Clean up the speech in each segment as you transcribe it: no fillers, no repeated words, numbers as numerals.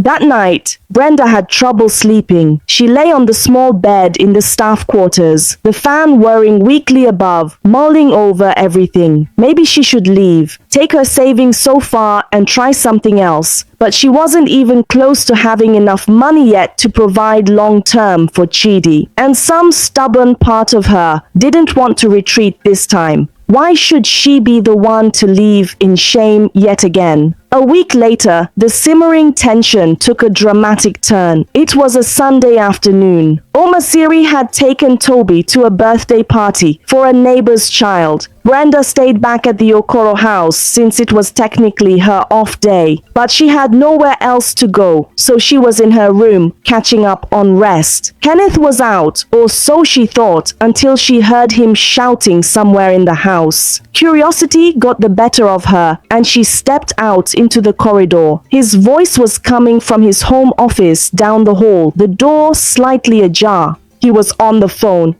That night, Brenda had trouble sleeping. She lay on the small bed in the staff quarters, the fan whirring weakly above, mulling over everything. Maybe she should leave, take her savings so far and try something else. But she wasn't even close to having enough money yet to provide long-term for Chidi. And some stubborn part of her didn't want to retreat this time. Why should she be the one to leave in shame yet again? A week later, the simmering tension took a dramatic turn. It was a Sunday afternoon. Omasiri had taken Toby to a birthday party for a neighbor's child. Brenda stayed back at the Okoro house since it was technically her off day, but she had nowhere else to go, so she was in her room catching up on rest. Kenneth was out, or so she thought, until she heard him shouting somewhere in the house. Curiosity got the better of her, and she stepped out into the corridor. His voice was coming from his home office down the hall, the door slightly ajar. He was on the phone.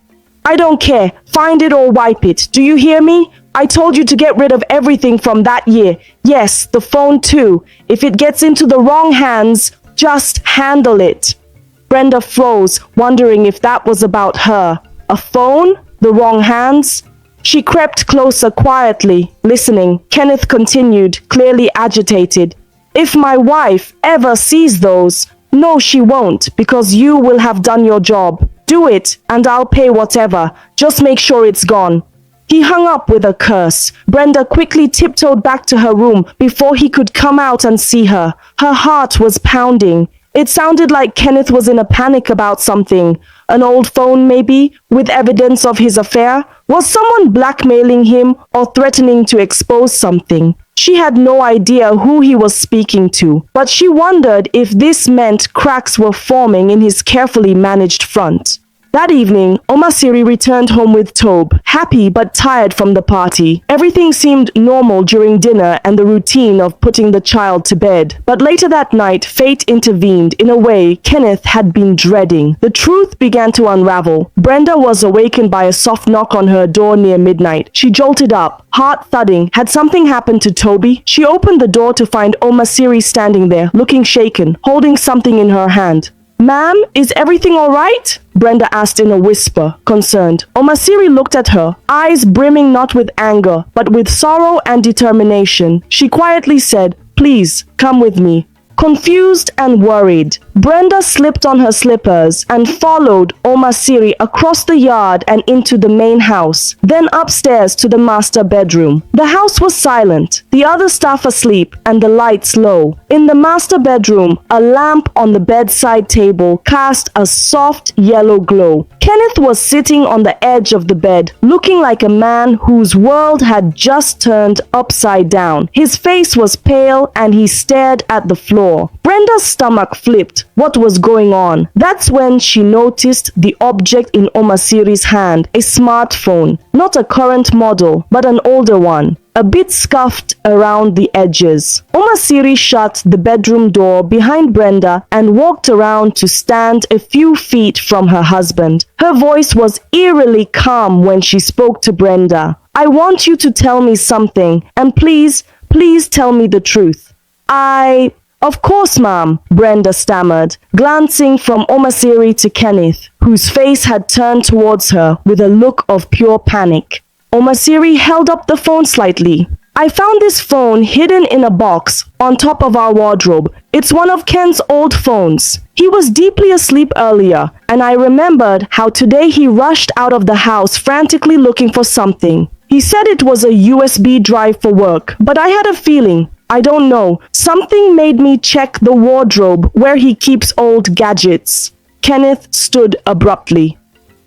"I don't care. Find it or wipe it. Do you hear me? I told you to get rid of everything from that year. Yes, the phone too. If it gets into the wrong hands, just handle it." Brenda froze, wondering if that was about her. A phone? The wrong hands? She crept closer quietly, listening. Kenneth continued, clearly agitated. "If my wife ever sees those, no, she won't, because you will have done your job. Do it, and I'll pay whatever. Just make sure it's gone." He hung up with a curse. Brenda quickly tiptoed back to her room before he could come out and see her. Her heart was pounding. It sounded like Kenneth was in a panic about something. An old phone, maybe, with evidence of his affair? Was someone blackmailing him or threatening to expose something? She had no idea who he was speaking to, but she wondered if this meant cracks were forming in his carefully managed front. That evening, Omasiri returned home with Tobe, happy but tired from the party. Everything seemed normal during dinner and the routine of putting the child to bed. But later that night, fate intervened in a way Kenneth had been dreading. The truth began to unravel. Brenda was awakened by a soft knock on her door near midnight. She jolted up, heart thudding. Had something happened to Toby? She opened the door to find Omasiri standing there, looking shaken, holding something in her hand. "Ma'am, is everything all right?" Brenda asked in a whisper, concerned. Omasiri looked at her, eyes brimming not with anger, but with sorrow and determination. She quietly said, "Please, come with me." Confused and worried, Brenda slipped on her slippers and followed Omasiri across the yard and into the main house, then upstairs to the master bedroom. The house was silent, the other staff asleep and the lights low. In the master bedroom, a lamp on the bedside table cast a soft yellow glow. Kenneth was sitting on the edge of the bed, looking like a man whose world had just turned upside down. His face was pale and he stared at the floor. Brenda's stomach flipped. What was going on? That's when she noticed the object in Omasiri's hand, a smartphone. Not a current model, but an older one, a bit scuffed around the edges. Omasiri shut the bedroom door behind Brenda and walked around to stand a few feet from her husband. Her voice was eerily calm when she spoke to Brenda. "I want you to tell me something, and please, please tell me the truth." Of course, ma'am," Brenda stammered, glancing from Omasiri to Kenneth, whose face had turned towards her with a look of pure panic. Omasiri held up the phone slightly. "I found this phone hidden in a box on top of our wardrobe. It's one of Ken's old phones. He was deeply asleep earlier, and I remembered how today he rushed out of the house frantically looking for something. He said it was a USB drive for work, but I had a feeling. I don't know. Something made me check the wardrobe where he keeps old gadgets." Kenneth stood abruptly.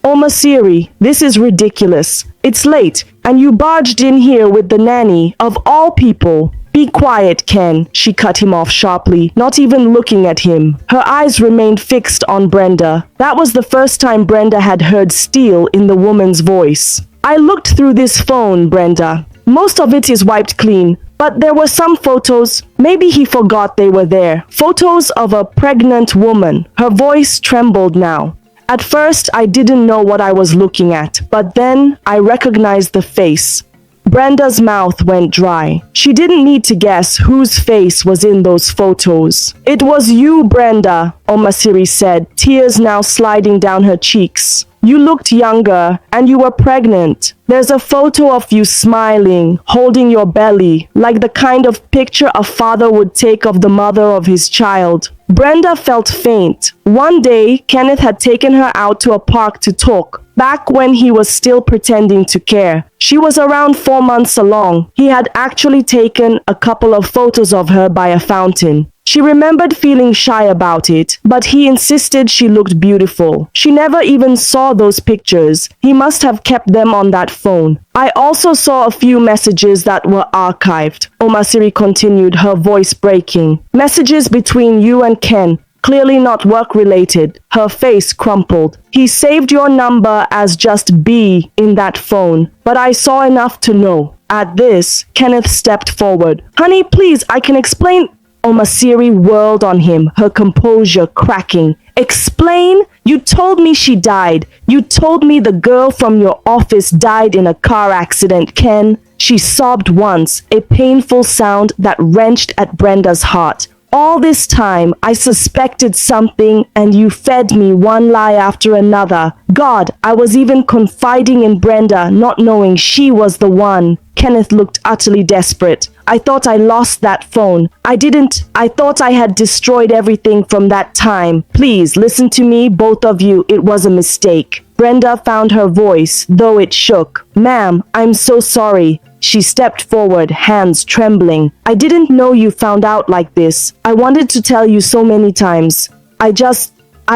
"Omasiri, this is ridiculous. It's late, and you barged in here with the nanny, of all people." "Be quiet, Ken," she cut him off sharply, not even looking at him. Her eyes remained fixed on Brenda. That was the first time Brenda had heard steel in the woman's voice. "I looked through this phone, Brenda. Most of it is wiped clean. But there were some photos, maybe he forgot they were there. Photos of a pregnant woman." Her voice trembled now. "At first, I didn't know what I was looking at, but then I recognized the face. Brenda's mouth went dry. She didn't need to guess whose face was in those photos. It was you, Brenda, Omasiri said, tears now sliding down her cheeks. You looked younger and you were pregnant. There's a photo of you smiling, holding your belly, like the kind of picture a father would take of the mother of his child. Brenda felt faint. One day, Kenneth had taken her out to a park to talk, back when he was still pretending to care. She was around 4 months along. He had actually taken a couple of photos of her by a fountain. She remembered feeling shy about it, but he insisted she looked beautiful. She never even saw those pictures. He must have kept them on that phone. I also saw a few messages that were archived, Omasiri continued, her voice breaking. Messages between you and Ken. Clearly not work-related. Her face crumpled. He saved your number as just B in that phone, but I saw enough to know. At this, Kenneth stepped forward. Honey, please, I can explain. Omasiri whirled on him, her composure cracking. Explain? You told me she died. You told me the girl from your office died in a car accident, Ken. She sobbed once, a painful sound that wrenched at Brenda's heart. All this time, I suspected something and you fed me one lie after another. God, I was even confiding in Brenda, not knowing she was the one. Kenneth looked utterly desperate. I thought I lost that phone. I didn't. I thought I had destroyed everything from that time. Please, listen to me, both of you. It was a mistake. Brenda found her voice, though it shook. Ma'am, I'm so sorry. She stepped forward, hands trembling. I didn't know you found out like this. I wanted to tell you so many times. I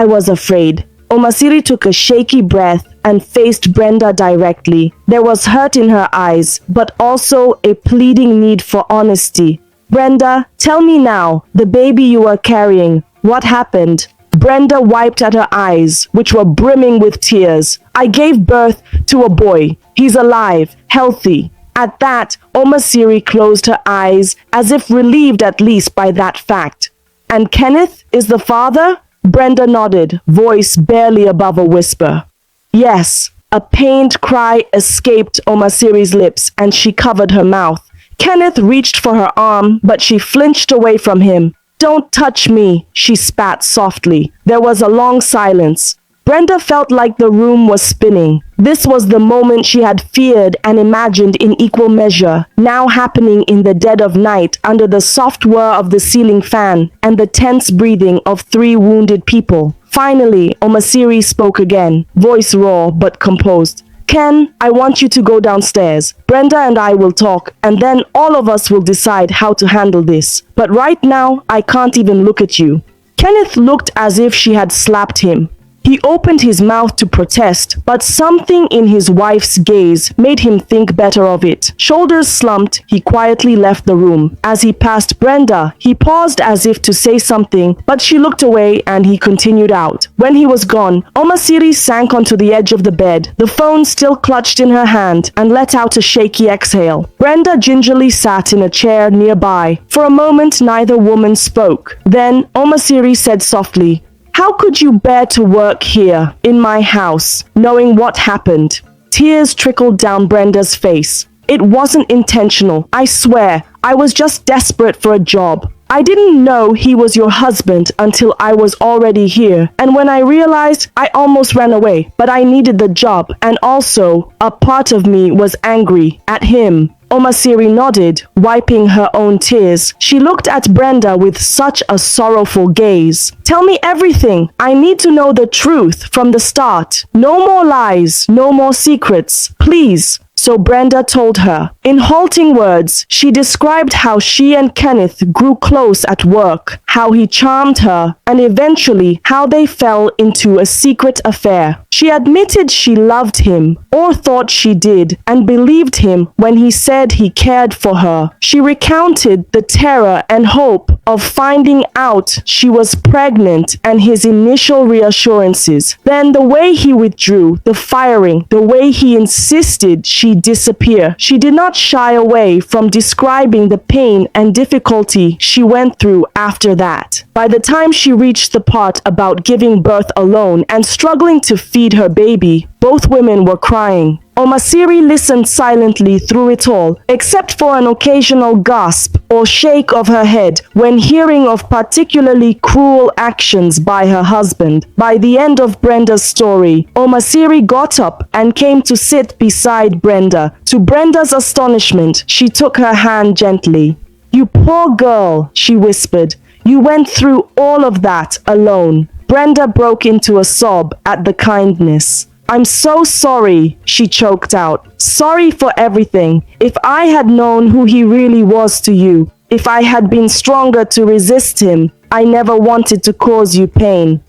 was afraid. Omasiri took a shaky breath and faced Brenda directly. There was hurt in her eyes, but also a pleading need for honesty. Brenda, tell me now, the baby you were carrying, what happened? Brenda wiped at her eyes, which were brimming with tears. I gave birth to a boy. He's alive, healthy. At that, Omasiri closed her eyes, as if relieved at least by that fact. And Kenneth is the father? Brenda nodded, voice barely above a whisper. Yes. A pained cry escaped Omasiri's lips, and she covered her mouth. Kenneth reached for her arm, but she flinched away from him. Don't touch me, she spat softly. There was a long silence. Brenda felt like the room was spinning. This was the moment she had feared and imagined in equal measure, now happening in the dead of night under the soft whir of the ceiling fan and the tense breathing of 3 wounded people. Finally, Omasiri spoke again, voice raw but composed. Ken, I want you to go downstairs. Brenda and I will talk, and then all of us will decide how to handle this. But right now, I can't even look at you. Kenneth looked as if she had slapped him. He opened his mouth to protest, but something in his wife's gaze made him think better of it. Shoulders slumped, he quietly left the room. As he passed Brenda, he paused as if to say something, but she looked away and he continued out. When he was gone, Omasiri sank onto the edge of the bed, the phone still clutched in her hand, and let out a shaky exhale. Brenda gingerly sat in a chair nearby. For a moment, neither woman spoke. Then Omasiri said softly, How could you bear to work here, in my house, knowing what happened? Tears trickled down Brenda's face. It wasn't intentional, I swear. I was just desperate for a job. I didn't know he was your husband until I was already here, and when I realized, I almost ran away. But I needed the job, and also, a part of me was angry at him. Omasiri nodded, wiping her own tears. She looked at Brenda with such a sorrowful gaze. Tell me everything. I need to know the truth from the start. No more lies, no more secrets. Please. So Brenda told her. In halting words, she described how she and Kenneth grew close at work, how he charmed her, and eventually how they fell into a secret affair. She admitted she loved him, or thought she did, and believed him when he said he cared for her. She recounted the terror and hope of finding out she was pregnant and his initial reassurances. Then the way he withdrew, the firing, the way he insisted she disappear. She did not shy away from describing the pain and difficulty she went through after that. By the time she reached the part about giving birth alone and struggling to feed her baby, both women were crying. Omasiri listened silently through it all, except for an occasional gasp or shake of her head when hearing of particularly cruel actions by her husband. By the end of Brenda's story, Omasiri got up and came to sit beside Brenda. To Brenda's astonishment, she took her hand gently. "You poor girl," she whispered. "You went through all of that alone." Brenda broke into a sob at the kindness. "I'm so sorry," she choked out. "Sorry for everything. If I had known who he really was to you, if I had been stronger to resist him, I never wanted to cause you pain."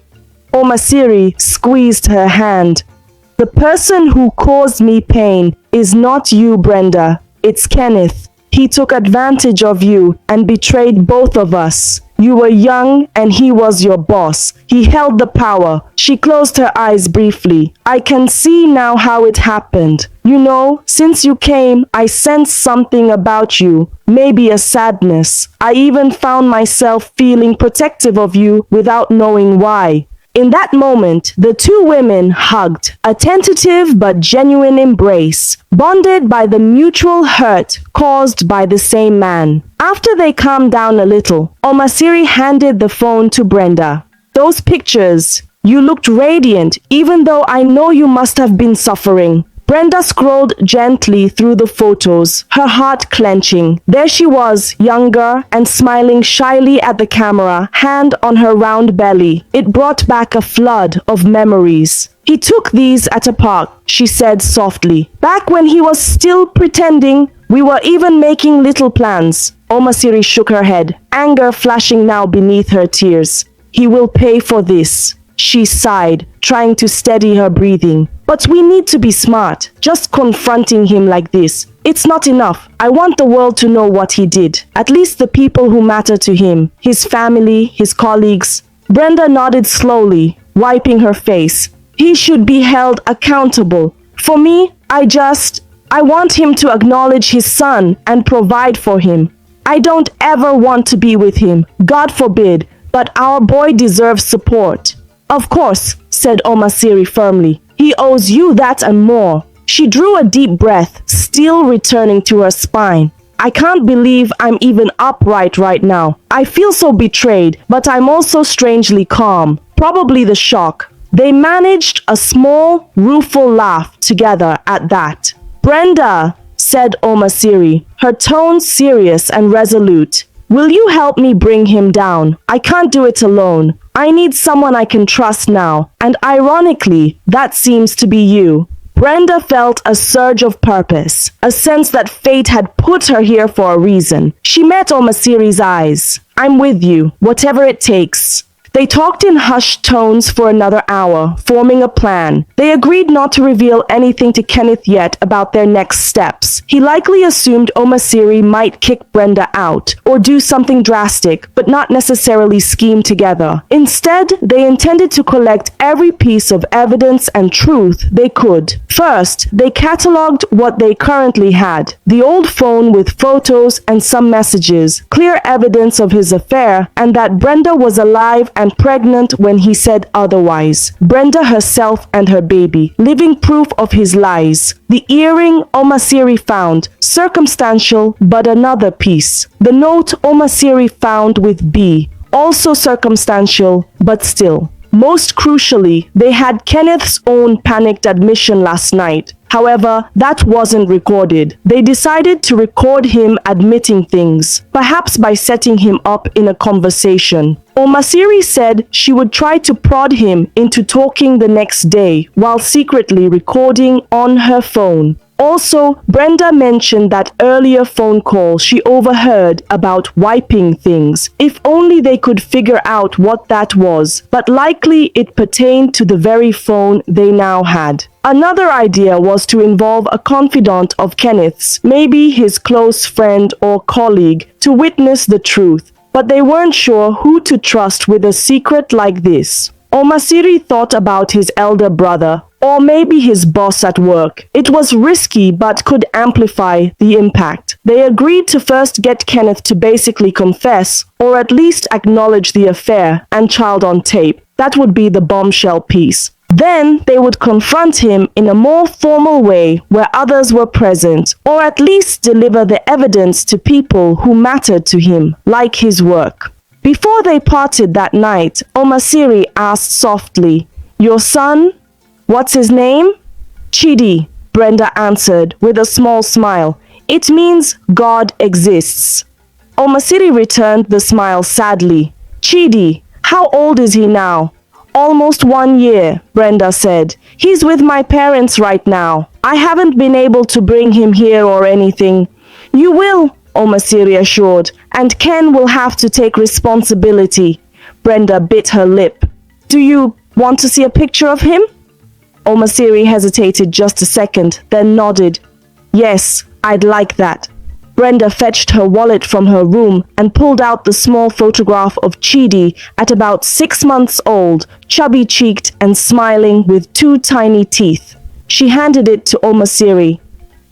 Omasiri squeezed her hand. "The person who caused me pain is not you, Brenda. It's Kenneth. He took advantage of you and betrayed both of us. You were young and he was your boss. He held the power." She closed her eyes briefly. "I can see now how it happened. You know, since you came, I sensed something about you, maybe a sadness. I even found myself feeling protective of you without knowing why." In that moment, the two women hugged, a tentative but genuine embrace, bonded by the mutual hurt caused by the same man. After they calmed down a little, Omasiri handed the phone to Brenda. "Those pictures, you looked radiant, even though I know you must have been suffering." Brenda scrolled gently through the photos, her heart clenching. There she was, younger and smiling shyly at the camera, hand on her round belly. It brought back a flood of memories. "He took these at a park," she said softly. "Back when he was still pretending, we were even making little plans." Omasiri shook her head, anger flashing now beneath her tears. "He will pay for this," she sighed, trying to steady her breathing. "But we need to be smart. Just confronting him like this, it's not enough. I want the world to know what he did. At least the people who matter to him, his family, his colleagues." Brenda nodded slowly, wiping her face. "He should be held accountable. For me, I want him to acknowledge his son and provide for him. I don't ever want to be with him, God forbid, but our boy deserves support." "Of course," said Omasiri firmly. "He owes you that and more." She drew a deep breath, still returning to her spine. "I can't believe I'm even upright right now. I feel so betrayed, but I'm also strangely calm. Probably the shock." They managed a small, rueful laugh together at that. "Brenda," said Omasiri, her tone serious and resolute, "will you help me bring him down? I can't do it alone. I need someone I can trust now, and ironically, that seems to be you." Brenda felt a surge of purpose, a sense that fate had put her here for a reason. She met Omasiri's eyes. "I'm with you, whatever it takes." They talked in hushed tones for another hour, forming a plan. They agreed not to reveal anything to Kenneth yet about their next steps. He likely assumed Omasiri might kick Brenda out, or do something drastic, but not necessarily scheme together. Instead, they intended to collect every piece of evidence and truth they could. First, they catalogued what they currently had. The old phone with photos and some messages, clear evidence of his affair, and that Brenda was alive and pregnant when he said otherwise. Brenda herself and her baby, living proof of his lies. The earring Omasiri found, circumstantial, but another piece. The note Omasiri found with B, also circumstantial, but still. Most crucially, they had Kenneth's own panicked admission last night. However, that wasn't recorded. They decided to record him admitting things, perhaps by setting him up in a conversation. Omasiri said she would try to prod him into talking the next day while secretly recording on her phone. Also, Brenda mentioned that earlier phone call she overheard about wiping things. If only they could figure out what that was, but likely it pertained to the very phone they now had. Another idea was to involve a confidant of Kenneth's, maybe his close friend or colleague, to witness the truth. But they weren't sure who to trust with a secret like this. Omasiri thought about his elder brother, or maybe his boss at work. It was risky but could amplify the impact. They agreed to first get Kenneth to basically confess, or at least acknowledge the affair and child on tape. That would be the bombshell piece. Then they would confront him in a more formal way where others were present, or at least deliver the evidence to people who mattered to him, like his work. Before they parted that night, Omasiri asked softly, "Your son? What's his name?" "Chidi," Brenda answered with a small smile. "It means God exists." Omasiri returned the smile sadly. "Chidi, how old is he now?" "Almost 1 year," Brenda said. "He's with my parents right now. I haven't been able to bring him here or anything." "You will," Omasiri assured, "and Ken will have to take responsibility." Brenda bit her lip. "Do you want to see a picture of him?" Omasiri hesitated just a second, then nodded. "Yes, I'd like that." Brenda fetched her wallet from her room and pulled out the small photograph of Chidi at about 6 months old, chubby-cheeked and smiling with 2 tiny teeth. She handed it to Omasiri.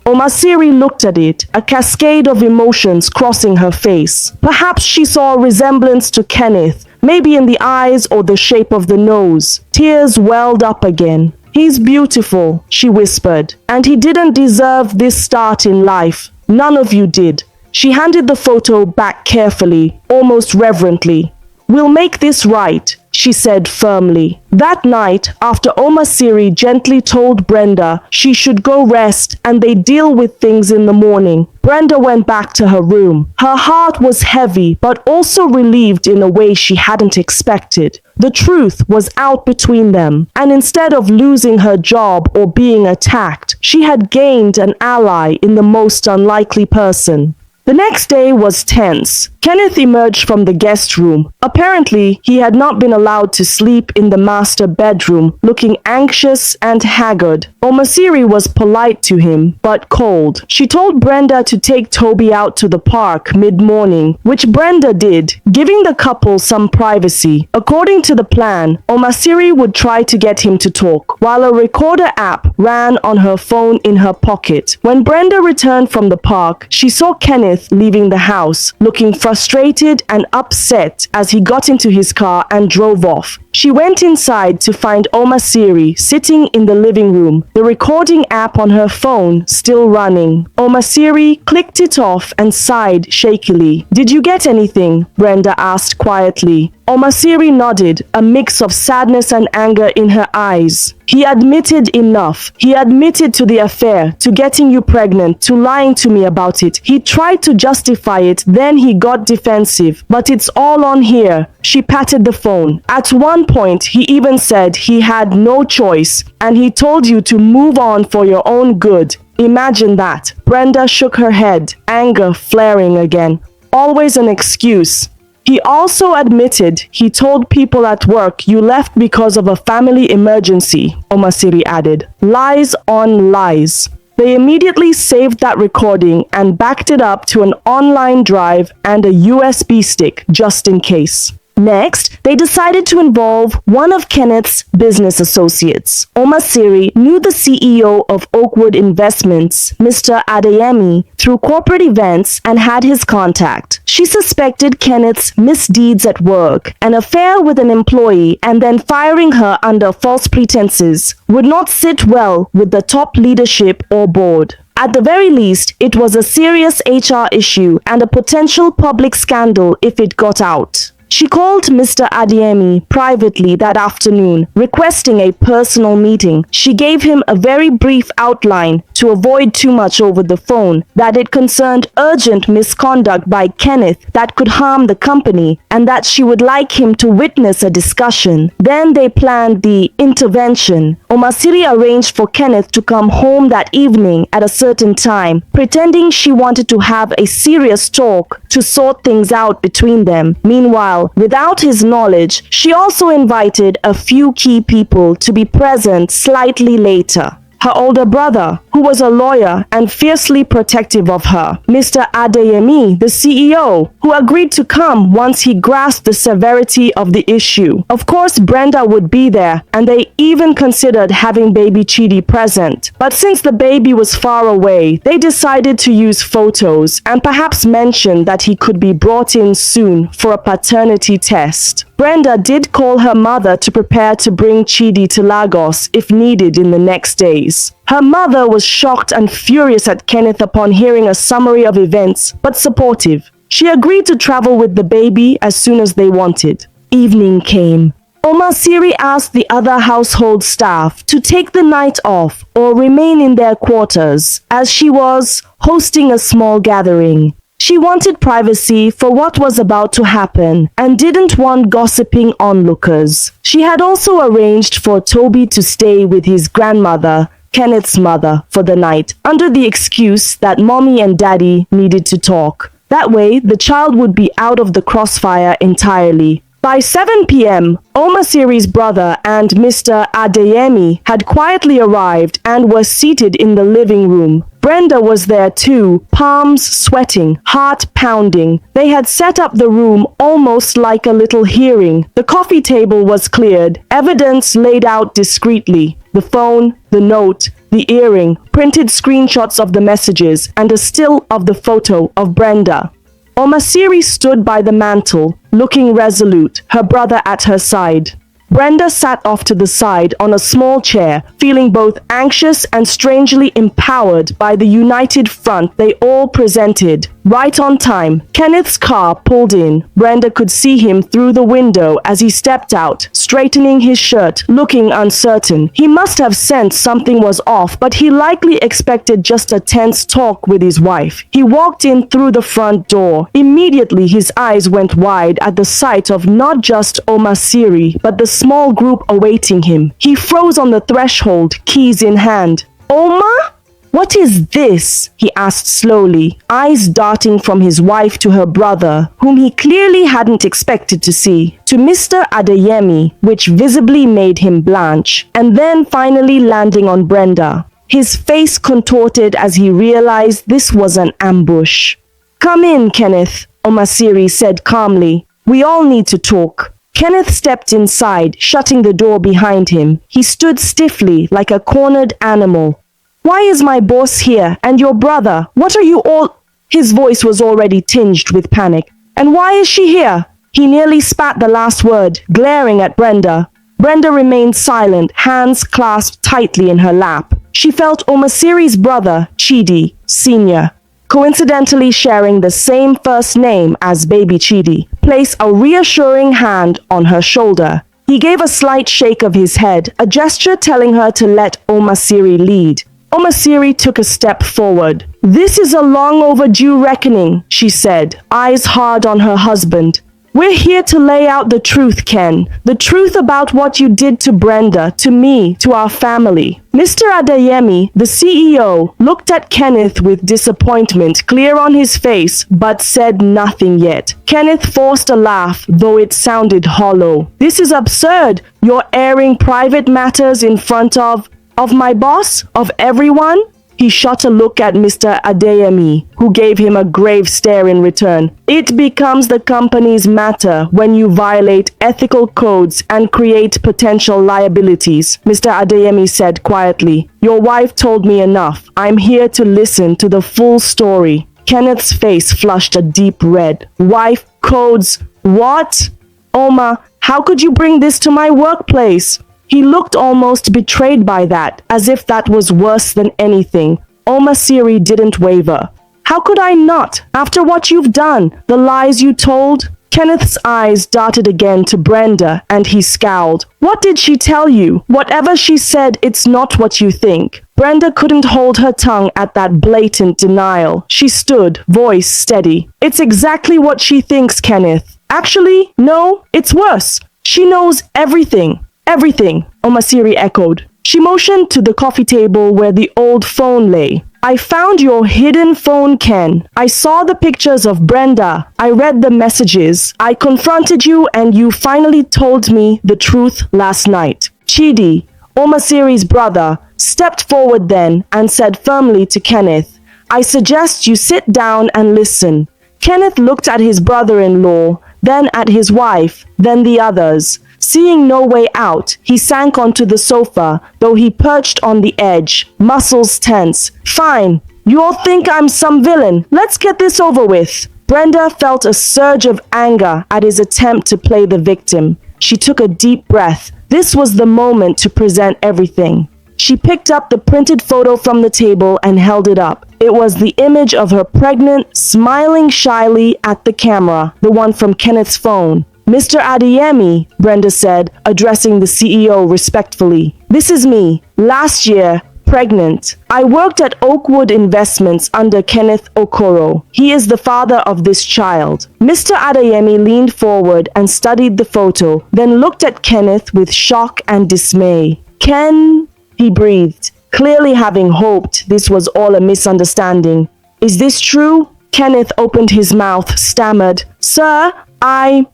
Omasiri looked at it, a cascade of emotions crossing her face. Perhaps she saw a resemblance to Kenneth, maybe in the eyes or the shape of the nose. Tears welled up again. "He's beautiful," she whispered, "and he didn't deserve this start in life. None of you did." She handed the photo back carefully, almost reverently. "We'll make this right," she said firmly. That night, after Omasiri gently told Brenda she should go rest and they'd deal with things in the morning, Brenda went back to her room. Her heart was heavy, but also relieved in a way she hadn't expected. The truth was out between them, and instead of losing her job or being attacked, she had gained an ally in the most unlikely person. The next day was tense. Kenneth emerged from the guest room. Apparently, he had not been allowed to sleep in the master bedroom, looking anxious and haggard. Omasiri was polite to him, but cold. She told Brenda to take Toby out to the park mid-morning, which Brenda did, giving the couple some privacy. According to the plan, Omasiri would try to get him to talk, while a recorder app ran on her phone in her pocket. When Brenda returned from the park, she saw Kenneth leaving the house, looking frustrated and upset as he got into his car and drove off. She went inside to find Omasiri sitting in the living room, the recording app on her phone still running. Omasiri clicked it off and sighed shakily. "Did you get anything?" Brenda asked quietly. Omasiri nodded, a mix of sadness and anger in her eyes. "He admitted enough. He admitted to the affair, to getting you pregnant, to lying to me about it. He tried to justify it, then he got defensive. But it's all on here." She patted the phone. "At one point, he even said he had no choice, and he told you to move on for your own good. Imagine that." Brenda shook her head, anger flaring again. "Always an excuse." "He also admitted he told people at work you left because of a family emergency," Omasiri added. "Lies on lies." They immediately saved that recording and backed it up to an online drive and a USB stick, just in case. Next, they decided to involve one of Kenneth's business associates. Omasiri knew the CEO of Oakwood Investments, Mr. ADEMOYE, through corporate events and had his contact. She suspected Kenneth's misdeeds at work, an affair with an employee, and then firing her under false pretenses would not sit well with the top leadership or board. At the very least, it was a serious HR issue and a potential public scandal if it got out. She called Mr. ADEMOYE privately that afternoon, requesting a personal meeting. She gave him a very brief outline to avoid too much over the phone, that it concerned urgent misconduct by Kenneth that could harm the company, and that she would like him to witness a discussion. Then they planned the intervention. Omasiri arranged for Kenneth to come home that evening at a certain time, pretending she wanted to have a serious talk to sort things out between them. Meanwhile, without his knowledge, she also invited a few key people to be present slightly later. Her older brother, who was a lawyer and fiercely protective of her, Mr. ADEMOYE, the CEO, who agreed to come once he grasped the severity of the issue. Of course, Brenda would be there, and they even considered having baby Chidi present. But since the baby was far away, they decided to use photos and perhaps mention that he could be brought in soon for a paternity test. Brenda did call her mother to prepare to bring Chidi to Lagos if needed in the next days. Her mother was shocked and furious at Kenneth upon hearing a summary of events, but supportive. She agreed to travel with the baby as soon as they wanted. Evening came. Omasiri asked the other household staff to take the night off or remain in their quarters, as she was hosting a small gathering. She wanted privacy for what was about to happen and didn't want gossiping onlookers. She had also arranged for Toby to stay with his grandmother, Kenneth's mother, for the night, under the excuse that mommy and daddy needed to talk. That way, the child would be out of the crossfire entirely. By 7 p.m., Omasiri's brother and Mr. Adeyemi had quietly arrived and were seated in the living room. Brenda was there too, palms sweating, heart pounding. They had set up the room almost like a little hearing. The coffee table was cleared, evidence laid out discreetly. The phone, the note, the earring, printed screenshots of the messages, and a still of the photo of Brenda. Omasiri stood by the mantel, looking resolute, her brother at her side. Brenda sat off to the side on a small chair, feeling both anxious and strangely empowered by the united front they all presented. Right on time, Kenneth's car pulled in. Brenda could see him through the window as he stepped out, straightening his shirt, looking uncertain. He must have sensed something was off, but he likely expected just a tense talk with his wife. He walked in through the front door. Immediately, his eyes went wide at the sight of not just Omasiri, but the small group awaiting him. He froze on the threshold, keys in hand. Oma? What is this? He asked slowly, eyes darting from his wife to her brother, whom he clearly hadn't expected to see, to Mr. Adeyemi, which visibly made him blanch, and then finally landing on Brenda. His face contorted as he realized this was an ambush. Come in, Kenneth, Omasiri said calmly. We all need to talk. Kenneth stepped inside, shutting the door behind him. He stood stiffly, like a cornered animal. Why is my boss here? And your brother? What are you all... His voice was already tinged with panic. And why is she here? He nearly spat the last word, glaring at Brenda. Brenda remained silent, hands clasped tightly in her lap. She felt Omasiri's brother, Chidi, Sr., coincidentally sharing the same first name as baby Chidi, place a reassuring hand on her shoulder. He gave a slight shake of his head, a gesture telling her to let Omasiri lead. Omasiri took a step forward. This is a long overdue reckoning, she said, eyes hard on her husband. We're here to lay out the truth, Ken. The truth about what you did to Brenda, to me, to our family. Mr. Adeyemi, the CEO, looked at Kenneth with disappointment clear on his face, but said nothing yet. Kenneth forced a laugh, though it sounded hollow. This is absurd. You're airing private matters in front of my boss? Of everyone? He shot a look at Mr. Adeyemi, who gave him a grave stare in return. It becomes the company's matter when you violate ethical codes and create potential liabilities, Mr. Adeyemi said quietly. Your wife told me enough. I'm here to listen to the full story. Kenneth's face flushed a deep red. Wife, codes, what? Oma, how could you bring this to my workplace? He looked almost betrayed by that, as if that was worse than anything. Omasiri didn't waver. How could I not? After what you've done, the lies you told? Kenneth's eyes darted again to Brenda, and he scowled. What did she tell you? Whatever she said, it's not what you think. Brenda couldn't hold her tongue at that blatant denial. She stood, voice steady. It's exactly what she thinks, Kenneth. Actually, no, it's worse. She knows everything. Everything, Omasiri echoed. She motioned to the coffee table where the old phone lay. I found your hidden phone, Ken. I saw the pictures of Brenda. I read the messages. I confronted you and you finally told me the truth last night. Chidi, Omasiri's brother, stepped forward then and said firmly to Kenneth, I suggest you sit down and listen. Kenneth looked at his brother-in-law, then at his wife, then the others. Seeing no way out, he sank onto the sofa, though he perched on the edge, muscles tense. Fine, you all think I'm some villain. Let's get this over with. Brenda felt a surge of anger at his attempt to play the victim. She took a deep breath. This was the moment to present everything. She picked up the printed photo from the table and held it up. It was the image of her pregnant, smiling shyly at the camera, the one from Kenneth's phone. Mr. ADEMOYE, Brenda said, addressing the CEO respectfully. This is me, last year, pregnant. I worked at Oakwood Investments under Kenneth Okoro. He is the father of this child. Mr. ADEMOYE leaned forward and studied the photo, then looked at Kenneth with shock and dismay. Ken, he breathed, clearly having hoped this was all a misunderstanding. Is this true? Kenneth opened his mouth, stammered. Sir, I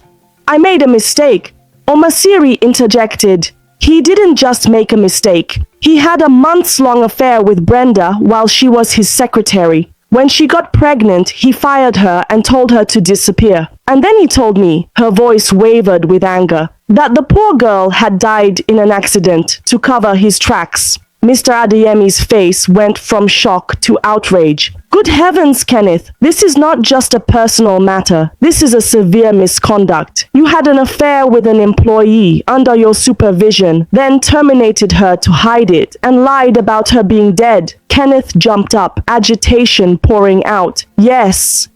made a mistake. Omasiri interjected. He didn't just make a mistake. He had a months-long affair with Brenda while she was his secretary. When she got pregnant, he fired her and told her to disappear. And then he told me, her voice wavered with anger, that the poor girl had died in an accident to cover his tracks. Mr. ADEMOYE's face went from shock to outrage. Good heavens, Kenneth, this is not just a personal matter. This is a severe misconduct. You had an affair with an employee under your supervision, then terminated her to hide it and lied about her being dead. Kenneth jumped up, agitation pouring out. Yes,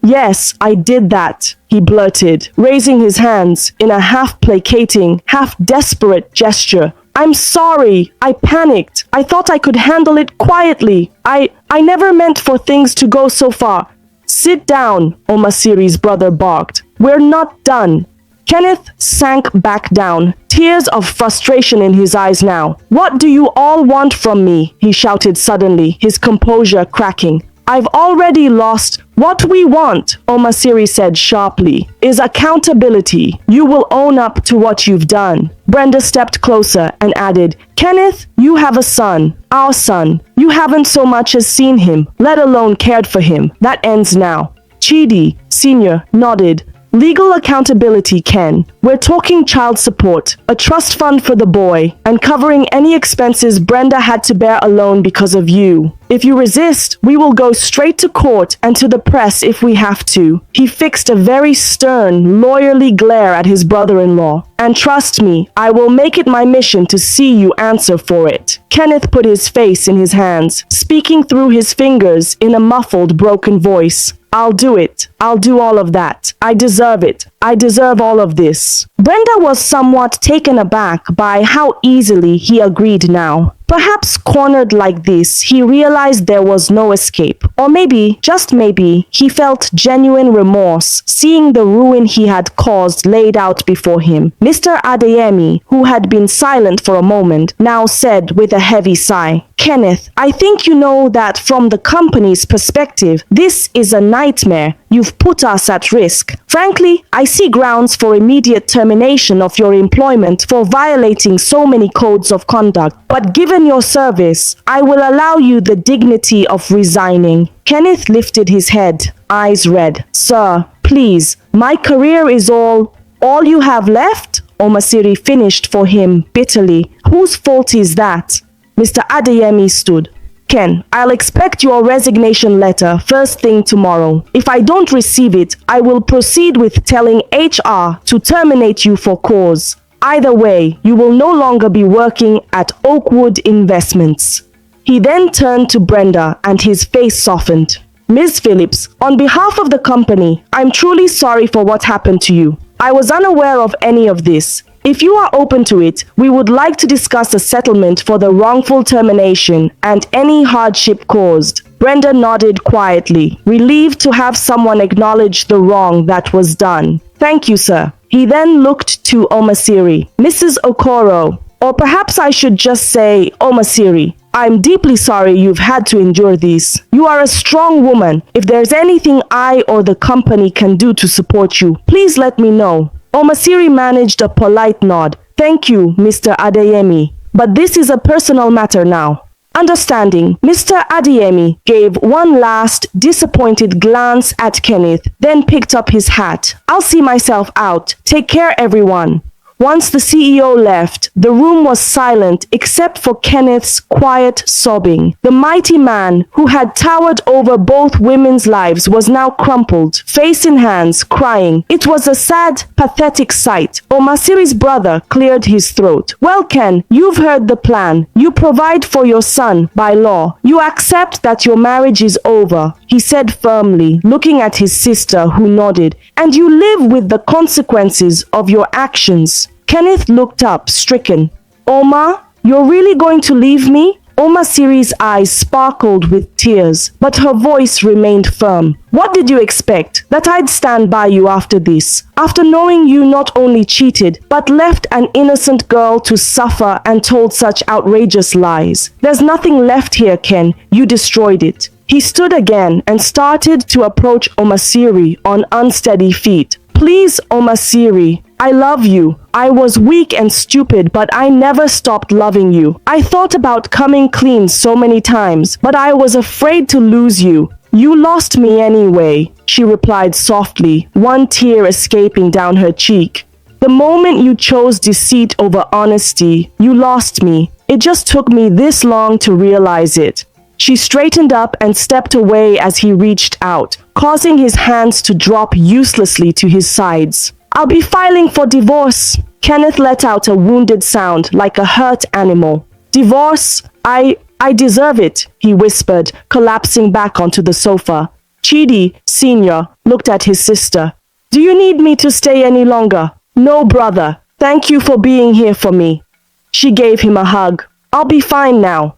I did that, he blurted, raising his hands in a half-placating, half-desperate gesture. I'm sorry. I panicked. I thought I could handle it quietly. I never meant for things to go so far. Sit down, Omasiri's brother barked. We're not done. Kenneth sank back down, tears of frustration in his eyes now. What do you all want from me? He shouted suddenly, his composure cracking. I've already lost. What we want, Omasiri said sharply, is accountability. You will own up to what you've done. Brenda stepped closer and added, Kenneth, you have a son, our son. You haven't so much as seen him, let alone cared for him. That ends now. Chidi, Sr., nodded. Legal accountability, Ken. We're talking child support, a trust fund for the boy, and covering any expenses Brenda had to bear alone because of you. If you resist, we will go straight to court and to the press if we have to. He fixed a very stern, lawyerly glare at his brother-in-law. And trust me, I will make it my mission to see you answer for it. Kenneth put his face in his hands, speaking through his fingers in a muffled, broken voice. I'll do it. I'll do all of that. I deserve it. I deserve all of this. Brenda was somewhat taken aback by how easily he agreed now. Perhaps cornered like this, he realized there was no escape. Or maybe, just maybe, he felt genuine remorse, seeing the ruin he had caused laid out before him. Mr. ADEMOYE, who had been silent for a moment, now said with a heavy sigh, Kenneth, I think you know that from the company's perspective, this is a nightmare. You've put us at risk. Frankly, I see grounds for immediate termination of your employment for violating so many codes of conduct. But given your service, I will allow you the dignity of resigning. Kenneth lifted his head, eyes red. Sir, please, my career is all you have left? Omasiri finished for him bitterly. Whose fault is that? Mr. ADEMOYE stood. Ken, I'll expect your resignation letter first thing tomorrow. If I don't receive it, I will proceed with telling HR to terminate you for cause. Either way, you will no longer be working at Oakwood Investments. He then turned to Brenda and his face softened. Ms. Phillips, on behalf of the company, I'm truly sorry for what happened to you. I was unaware of any of this. If you are open to it, we would like to discuss a settlement for the wrongful termination and any hardship caused. Brenda nodded quietly, relieved to have someone acknowledge the wrong that was done. Thank you, sir. He then looked to Omasiri. Mrs. Okoro, or perhaps I should just say Omasiri, I'm deeply sorry you've had to endure this. You are a strong woman. If there's anything I or the company can do to support you, please let me know. Omasiri managed a polite nod. Thank you, Mr. ADEMOYE. But this is a personal matter now. Understanding, Mr. ADEMOYE gave one last disappointed glance at Kenneth, then picked up his hat. I'll see myself out. Take care, everyone. Once the CEO left, the room was silent except for Kenneth's quiet sobbing. The mighty man, who had towered over both women's lives, was now crumpled, face in hands, crying. It was a sad, pathetic sight. Omasiri's brother cleared his throat. Well, Ken, you've heard the plan. You provide for your son by law. You accept that your marriage is over, he said firmly, looking at his sister, who nodded. And you live with the consequences of your actions. Kenneth looked up, stricken. Oma, you're really going to leave me? Omasiri's eyes sparkled with tears, but her voice remained firm. What did you expect? That I'd stand by you after this? After knowing you not only cheated, but left an innocent girl to suffer and told such outrageous lies? There's nothing left here, Ken. You destroyed it. He stood again and started to approach Omasiri on unsteady feet. Please, Omasiri, I love you. I was weak and stupid, but I never stopped loving you. I thought about coming clean so many times, but I was afraid to lose you. You lost me anyway, she replied softly, one tear escaping down her cheek. The moment you chose deceit over honesty, you lost me. It just took me this long to realize it. She straightened up and stepped away as he reached out, causing his hands to drop uselessly to his sides. I'll be filing for divorce. Kenneth let out a wounded sound like a hurt animal. Divorce? I deserve it, he whispered, collapsing back onto the sofa. Chidi, Sr., looked at his sister. Do you need me to stay any longer? No, brother. Thank you for being here for me. She gave him a hug. I'll be fine now.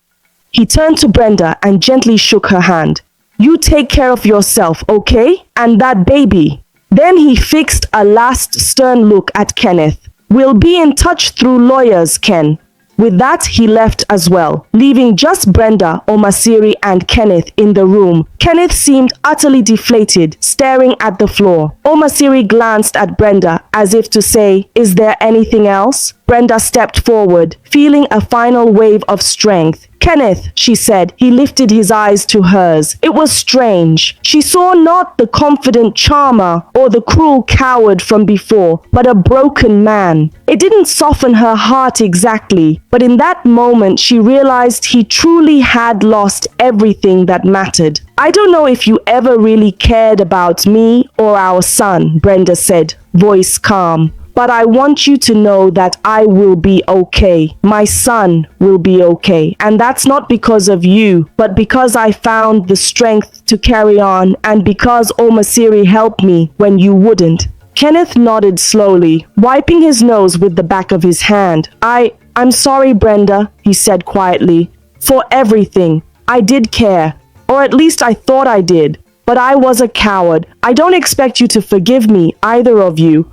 He turned to Brenda and gently shook her hand. You take care of yourself, okay? And that baby. Then he fixed a last stern look at Kenneth. We'll be in touch through lawyers, Ken. With that, he left as well, leaving just Brenda, Omasiri, and Kenneth in the room. Kenneth seemed utterly deflated, staring at the floor. Omasiri glanced at Brenda as if to say, is there anything else? Brenda stepped forward, feeling a final wave of strength. Kenneth, she said. He lifted his eyes to hers. It was strange. She saw not the confident charmer or the cruel coward from before, but a broken man. It didn't soften her heart exactly, but in that moment she realized he truly had lost everything that mattered. I don't know if you ever really cared about me or our son, Brenda said, voice calm. But I want you to know that I will be okay. My son will be okay. And that's not because of you, but because I found the strength to carry on and because Omasiri helped me when you wouldn't. Kenneth nodded slowly, wiping his nose with the back of his hand. I'm sorry, Brenda, he said quietly, for everything. I did care, or at least I thought I did. But I was a coward. I don't expect you to forgive me, either of you.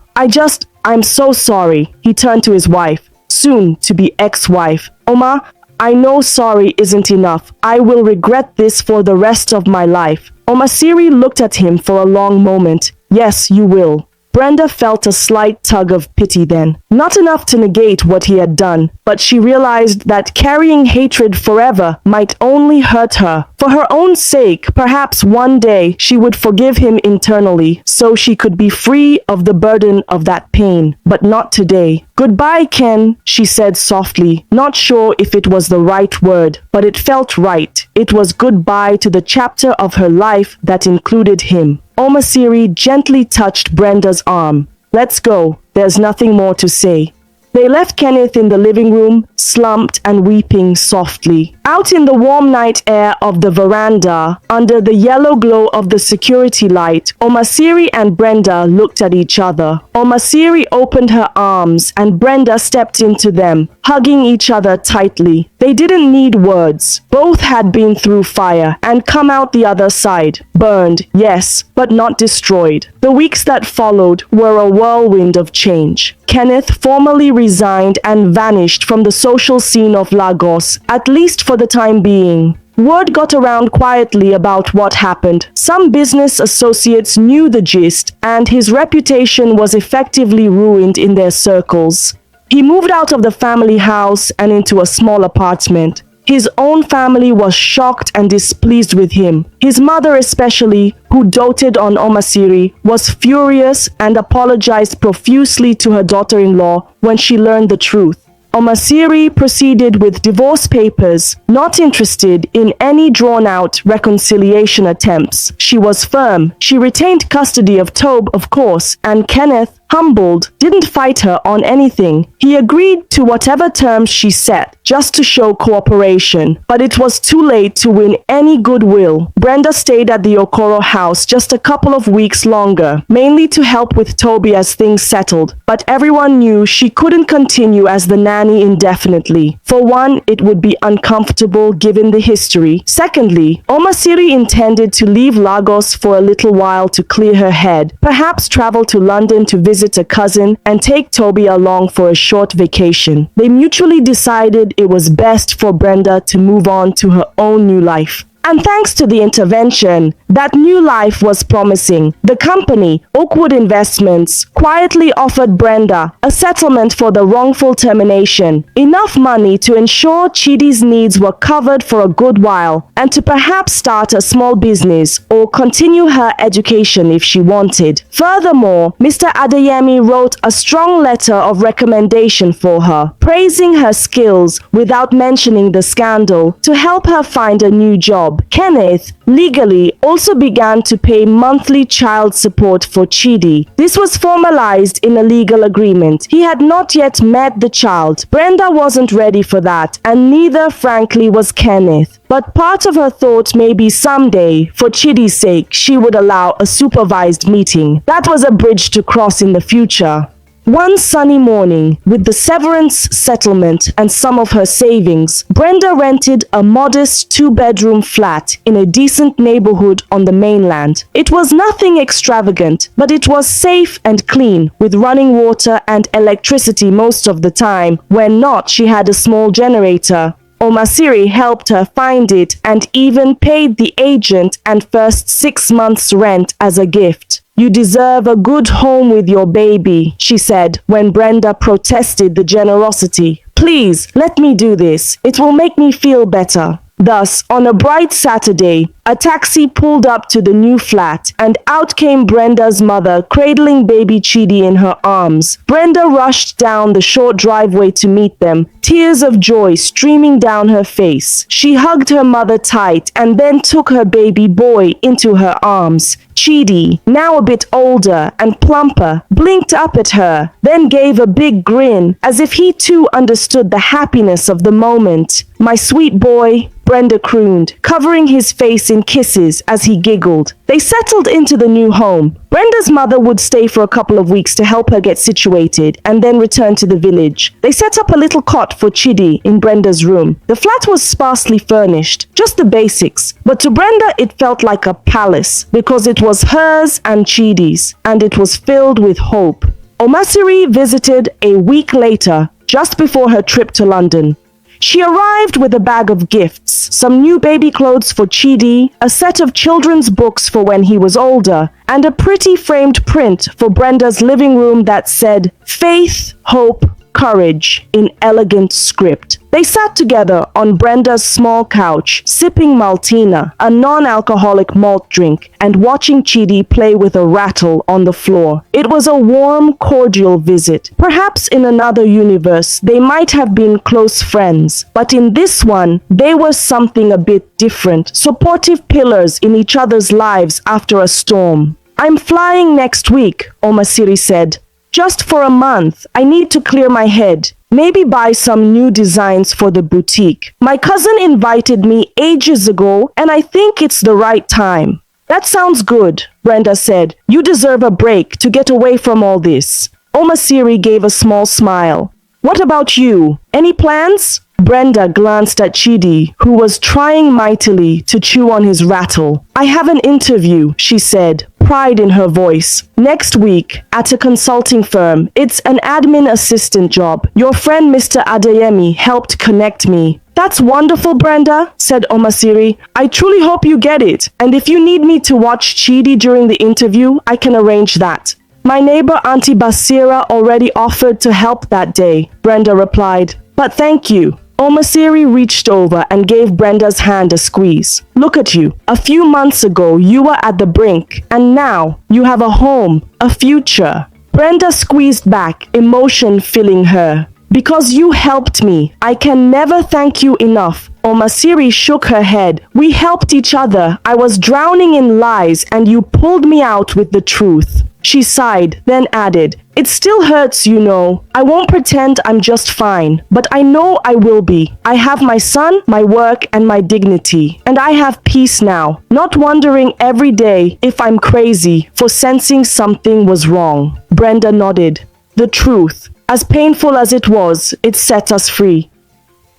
I'm so sorry. He turned to his wife, soon to be ex-wife. Oma, I know sorry isn't enough. I will regret this for the rest of my life. Omasiri looked at him for a long moment. Yes, you will. Brenda felt a slight tug of pity then. Not enough to negate what he had done, but she realized that carrying hatred forever might only hurt her. For her own sake, perhaps one day she would forgive him internally, so she could be free of the burden of that pain. But not today. Goodbye, Ken, she said softly, not sure if it was the right word, but it felt right. It was goodbye to the chapter of her life that included him. Omasiri gently touched Brenda's arm. Let's go. There's nothing more to say. They left Kenneth in the living room, slumped and weeping softly. Out in the warm night air of the veranda, under the yellow glow of the security light, Omasiri and Brenda looked at each other. Omasiri opened her arms and Brenda stepped into them, hugging each other tightly. They didn't need words. Both had been through fire and come out the other side. Burned, yes, but not destroyed. The weeks that followed were a whirlwind of change. Kenneth formally resigned and vanished from the social scene of Lagos, at least for the time being. Word got around quietly about what happened. Some business associates knew the gist, and his reputation was effectively ruined in their circles. He moved out of the family house and into a small apartment. His own family was shocked and displeased with him. His mother especially, who doted on Omasiri, was furious and apologized profusely to her daughter-in-law when she learned the truth. Omasiri proceeded with divorce papers, not interested in any drawn-out reconciliation attempts. She was firm. She retained custody of Tobe, of course, and Kenneth, humbled, didn't fight her on anything. He agreed to whatever terms she set, just to show cooperation. But it was too late to win any goodwill. Brenda stayed at the Okoro house just a couple of weeks longer, mainly to help with Toby as things settled. But everyone knew she couldn't continue as the nanny indefinitely. For one, it would be uncomfortable given the history. Secondly, Omasiri intended to leave Lagos for a little while to clear her head, perhaps travel to London to visit a cousin and take Toby along for a short vacation. They mutually decided it was best for Brenda to move on to her own new life. And thanks to the intervention, that new life was promising. The company, Oakwood Investments, quietly offered Brenda a settlement for the wrongful termination, enough money to ensure Chidi's needs were covered for a good while, and to perhaps start a small business or continue her education if she wanted. Furthermore, Mr. Adeyemi wrote a strong letter of recommendation for her, praising her skills without mentioning the scandal, to help her find a new job. Kenneth, legally, also began to pay monthly child support for Chidi. This was formalized in a legal agreement. He had not yet met the child. Brenda wasn't ready for that, and neither, frankly, was Kenneth. But part of her thought maybe someday, for Chidi's sake, she would allow a supervised meeting. That was a bridge to cross in the future. One sunny morning, with the severance settlement and some of her savings, Brenda rented a modest two-bedroom flat in a decent neighborhood on the mainland. It was nothing extravagant, but it was safe and clean, with running water and electricity most of the time. When not, she had a small generator. Omasiri helped her find it and even paid the agent and first 6 months' rent as a gift. "You deserve a good home with your baby," she said when Brenda protested the generosity. "Please, let me do this. It will make me feel better." Thus, on a bright Saturday, a taxi pulled up to the new flat, and out came Brenda's mother, cradling baby Chidi in her arms. Brenda rushed down the short driveway to meet them, tears of joy streaming down her face. She hugged her mother tight and then took her baby boy into her arms. Chidi, now a bit older and plumper, blinked up at her, then gave a big grin, as if he too understood the happiness of the moment. "My sweet boy," Brenda crooned, covering his face in kisses as he giggled. They settled into the new home. Brenda's mother would stay for a couple of weeks to help her get situated and then return to the village. They set up a little cot for Chidi in Brenda's room. The flat was sparsely furnished, just the basics, but to Brenda it felt like a palace because it was hers and Chidi's, and it was filled with hope. Omasiri visited a week later, just before her trip to London. She arrived with a bag of gifts, some new baby clothes for Chidi, a set of children's books for when he was older, and a pretty framed print for Brenda's living room that said, "Faith, Hope, Courage," in elegant script. They sat together on Brenda's small couch, sipping Maltina, a non-alcoholic malt drink, and watching Chidi play with a rattle on the floor. It was a warm, cordial visit. Perhaps in another universe, they might have been close friends, but in this one, they were something a bit different, supportive pillars in each other's lives after a storm. "I'm flying next week," Omasiri said. "Just for a month. I need to clear my head. Maybe buy some new designs for the boutique. My cousin invited me ages ago, and I think it's the right time." "That sounds good," Brenda said. "You deserve a break to get away from all this." Omasiri gave a small smile. "What about you? Any plans?" Brenda glanced at Chidi, who was trying mightily to chew on his rattle. "I have an interview," she said, pride in her voice. "Next week, at a consulting firm. It's an admin assistant job. Your friend Mr. Adeyemi helped connect me." "That's wonderful, Brenda," said Omasiri. "I truly hope you get it. And if you need me to watch Chidi during the interview, I can arrange that." "My neighbor Auntie Basira already offered to help that day," Brenda replied. "But thank you." Omasiri reached over and gave Brenda's hand a squeeze. Look at you. A few months ago, you were at the brink, and now you have a home, a future. Brenda squeezed back, emotion filling her. Because you helped me. I can never thank you enough. Omasiri shook her head. We helped each other. I was drowning in lies and you pulled me out with the truth. She sighed, then added, It still hurts, you know. I won't pretend I'm just fine, but I know I will be. I have my son, my work, and my dignity. And I have peace now, not wondering every day if I'm crazy for sensing something was wrong. Brenda nodded. The truth. As painful as it was, it set us free.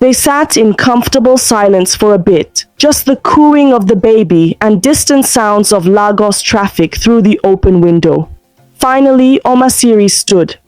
They sat in comfortable silence for a bit, just the cooing of the baby and distant sounds of Lagos traffic through the open window. Finally, Omasiri stood.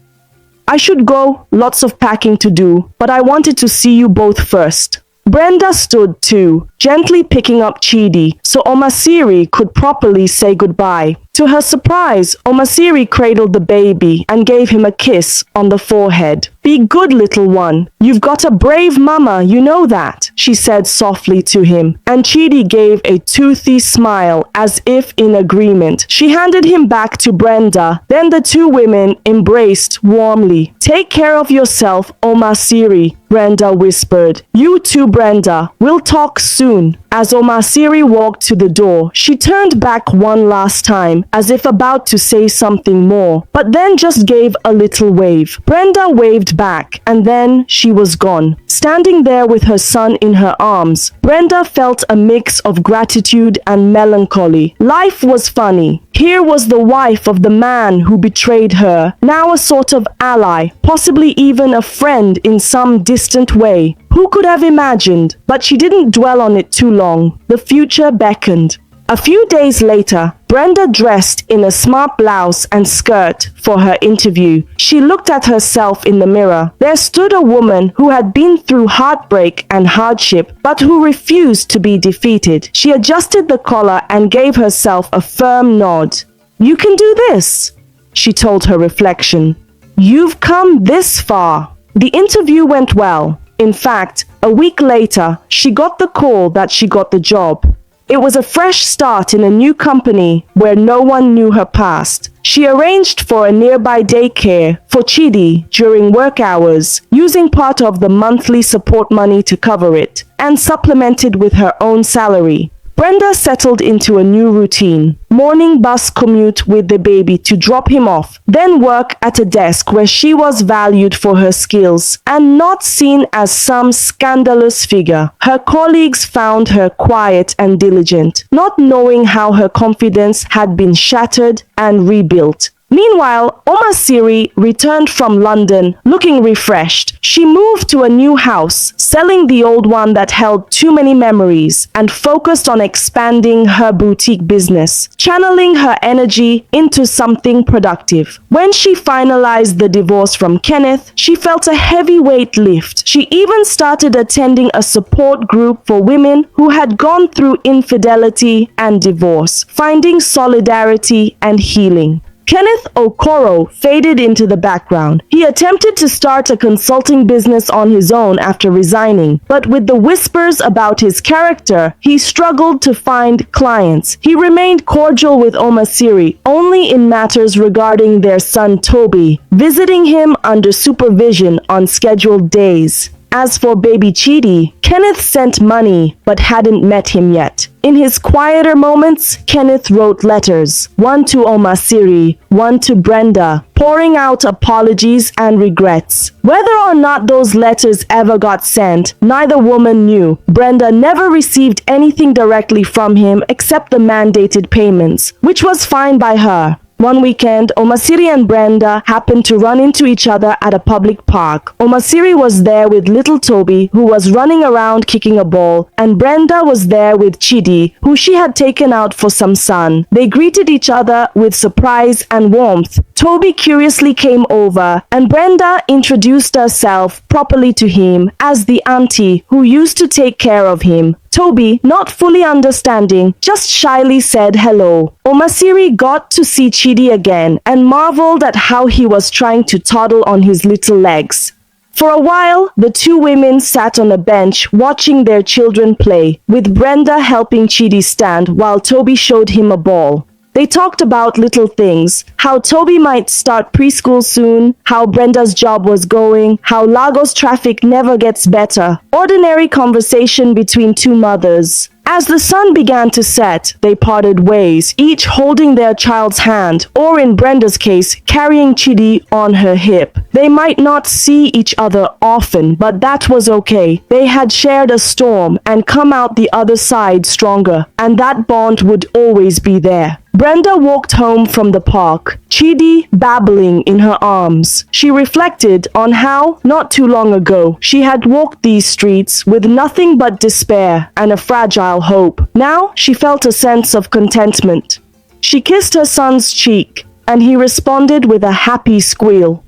I should go, lots of packing to do, but I wanted to see you both first. Brenda stood too, gently picking up Chidi so Omasiri could properly say goodbye. To her surprise, Omasiri cradled the baby and gave him a kiss on the forehead. Be good, little one. You've got a brave mama, you know that, she said softly to him, and Chidi gave a toothy smile as if in agreement. She handed him back to Brenda, then the two women embraced warmly. Take care of yourself, Omasiri, Brenda whispered. You too, Brenda. We'll talk soon. As Omasiri walked to the door, she turned back one last time, as if about to say something more, but then just gave a little wave. Brenda waved back, and then she was gone. Standing there with her son in her arms, Brenda felt a mix of gratitude and melancholy. Life was funny. Here was the wife of the man who betrayed her, now a sort of ally, possibly even a friend in some distant way. Who could have imagined? But she didn't dwell on it too long. The future beckoned. A few days later, Brenda dressed in a smart blouse and skirt for her interview. She looked at herself in the mirror. There stood a woman who had been through heartbreak and hardship, but who refused to be defeated. She adjusted the collar and gave herself a firm nod. You can do this, she told her reflection. You've come this far. The interview went well. In fact, a week later, she got the call that she got the job. It was a fresh start in a new company where no one knew her past. She arranged for a nearby daycare for Chidi during work hours, using part of the monthly support money to cover it, and supplemented with her own salary. Brenda settled into a new routine. Morning bus commute with the baby to drop him off, then work at a desk where she was valued for her skills and not seen as some scandalous figure. Her colleagues found her quiet and diligent, not knowing how her confidence had been shattered and rebuilt. Meanwhile, Omasiri returned from London looking refreshed. She moved to a new house, selling the old one that held too many memories, and focused on expanding her boutique business, channeling her energy into something productive. When she finalized the divorce from Kenneth, she felt a heavy weight lift. She even started attending a support group for women who had gone through infidelity and divorce, finding solidarity and healing. Kenneth Okoro faded into the background. He attempted to start a consulting business on his own after resigning, but with the whispers about his character, he struggled to find clients. He remained cordial with Omasiri only in matters regarding their son Toby, visiting him under supervision on scheduled days. As for baby Chidi, Kenneth sent money but hadn't met him yet. In his quieter moments, Kenneth wrote letters, one to Omasiri, one to Brenda, pouring out apologies and regrets. Whether or not those letters ever got sent, neither woman knew. Brenda never received anything directly from him except the mandated payments, which was fine by her. One weekend, Omasiri and Brenda happened to run into each other at a public park. Omasiri was there with little Toby, who was running around kicking a ball, and Brenda was there with Chidi, who she had taken out for some sun. They greeted each other with surprise and warmth. Toby curiously came over, and Brenda introduced herself properly to him as the auntie who used to take care of him. Toby, not fully understanding, just shyly said hello. Omasiri got to see Chidi again and marveled at how he was trying to toddle on his little legs. For a while, the two women sat on a bench watching their children play, with Brenda helping Chidi stand while Toby showed him a ball. They talked about little things, how Toby might start preschool soon, how Brenda's job was going, how Lagos traffic never gets better. Ordinary conversation between two mothers. As the sun began to set, they parted ways, each holding their child's hand, or in Brenda's case, carrying Chidi on her hip. They might not see each other often, but that was okay. They had shared a storm and come out the other side stronger, and that bond would always be there. Brenda walked home from the park, Chidi babbling in her arms. She reflected on how, not too long ago, she had walked these streets with nothing but despair and a fragile hope. Now she felt a sense of contentment. She kissed her son's cheek, and he responded with a happy squeal.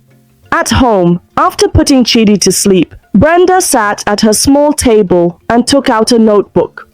At home, after putting Chidi to sleep, Brenda sat at her small table and took out a notebook.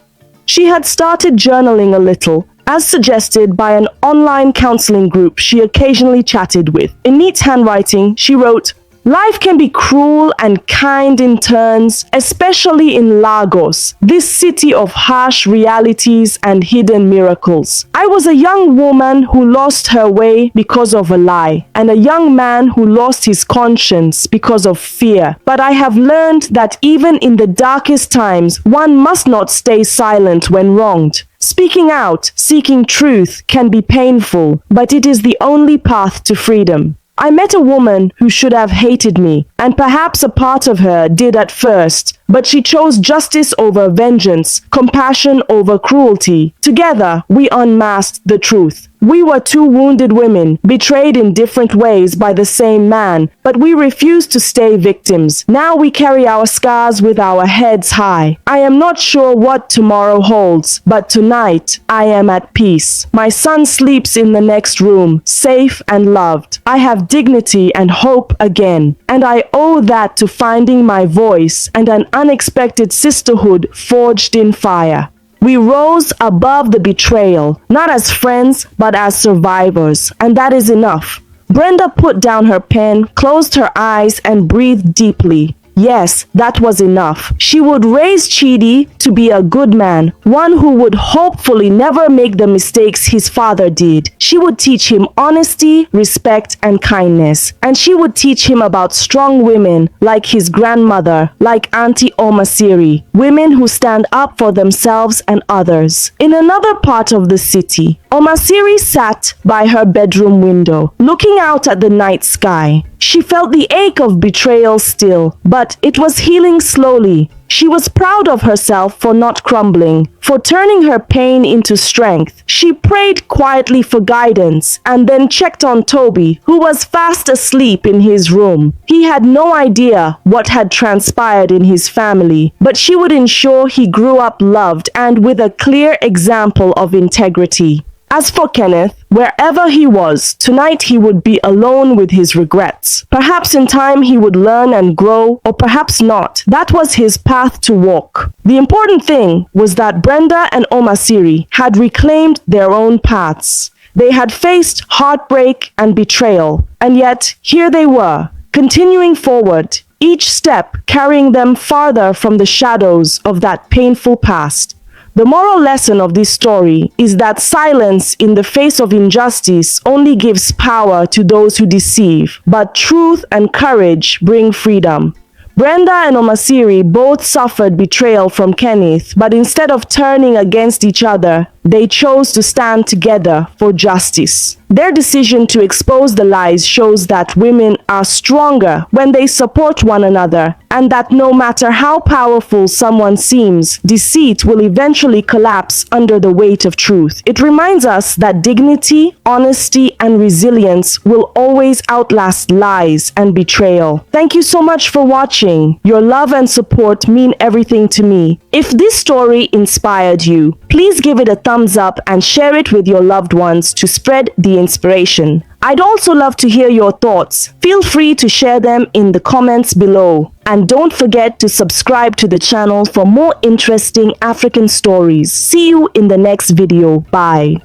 She had started journaling a little, as suggested by an online counseling group she occasionally chatted with. In neat handwriting, she wrote, "Life can be cruel and kind in turns, especially in Lagos, this city of harsh realities and hidden miracles. I was a young woman who lost her way because of a lie, and a young man who lost his conscience because of fear. But I have learned that even in the darkest times, one must not stay silent when wronged. Speaking out, seeking truth can be painful, but it is the only path to freedom. I met a woman who should have hated me, and perhaps a part of her did at first, but she chose justice over vengeance, compassion over cruelty. Together, we unmasked the truth. We were two wounded women, betrayed in different ways by the same man, but we refused to stay victims. Now we carry our scars with our heads high. I am not sure what tomorrow holds, but tonight I am at peace. My son sleeps in the next room, safe and loved. I have dignity and hope again, and I owe that to finding my voice and an unexpected sisterhood forged in fire. We rose above the betrayal, not as friends, but as survivors, and that is enough." Brenda put down her pen, closed her eyes, and breathed deeply. Yes, that was enough. She would raise Chidi to be a good man, one who would hopefully never make the mistakes his father did. She would teach him honesty, respect, and kindness. And she would teach him about strong women like his grandmother, like Auntie Omasiri, women who stand up for themselves and others. In another part of the city, Omasiri sat by her bedroom window, looking out at the night sky. She felt the ache of betrayal still, but it was healing slowly. She was proud of herself for not crumbling, for turning her pain into strength. She prayed quietly for guidance and then checked on Toby, who was fast asleep in his room. He had no idea what had transpired in his family, but she would ensure he grew up loved and with a clear example of integrity. As for Kenneth, wherever he was, tonight he would be alone with his regrets. Perhaps in time he would learn and grow, or perhaps not. That was his path to walk. The important thing was that Brenda and Omasiri had reclaimed their own paths. They had faced heartbreak and betrayal, and yet here they were, continuing forward, each step carrying them farther from the shadows of that painful past. The moral lesson of this story is that silence in the face of injustice only gives power to those who deceive, but truth and courage bring freedom. Brenda and Omasiri both suffered betrayal from Kenneth, but instead of turning against each other, they chose to stand together for justice. Their decision to expose the lies shows that women are stronger when they support one another, and that no matter how powerful someone seems, deceit will eventually collapse under the weight of truth. It reminds us that dignity, honesty, and resilience will always outlast lies and betrayal. Thank you so much for watching. Your love and support mean everything to me. If this story inspired you, please give it a thumbs up and share it with your loved ones to spread the inspiration. I'd also love to hear your thoughts. Feel free to share them in the comments below. And don't forget to subscribe to the channel for more interesting African stories. See you in the next video. Bye.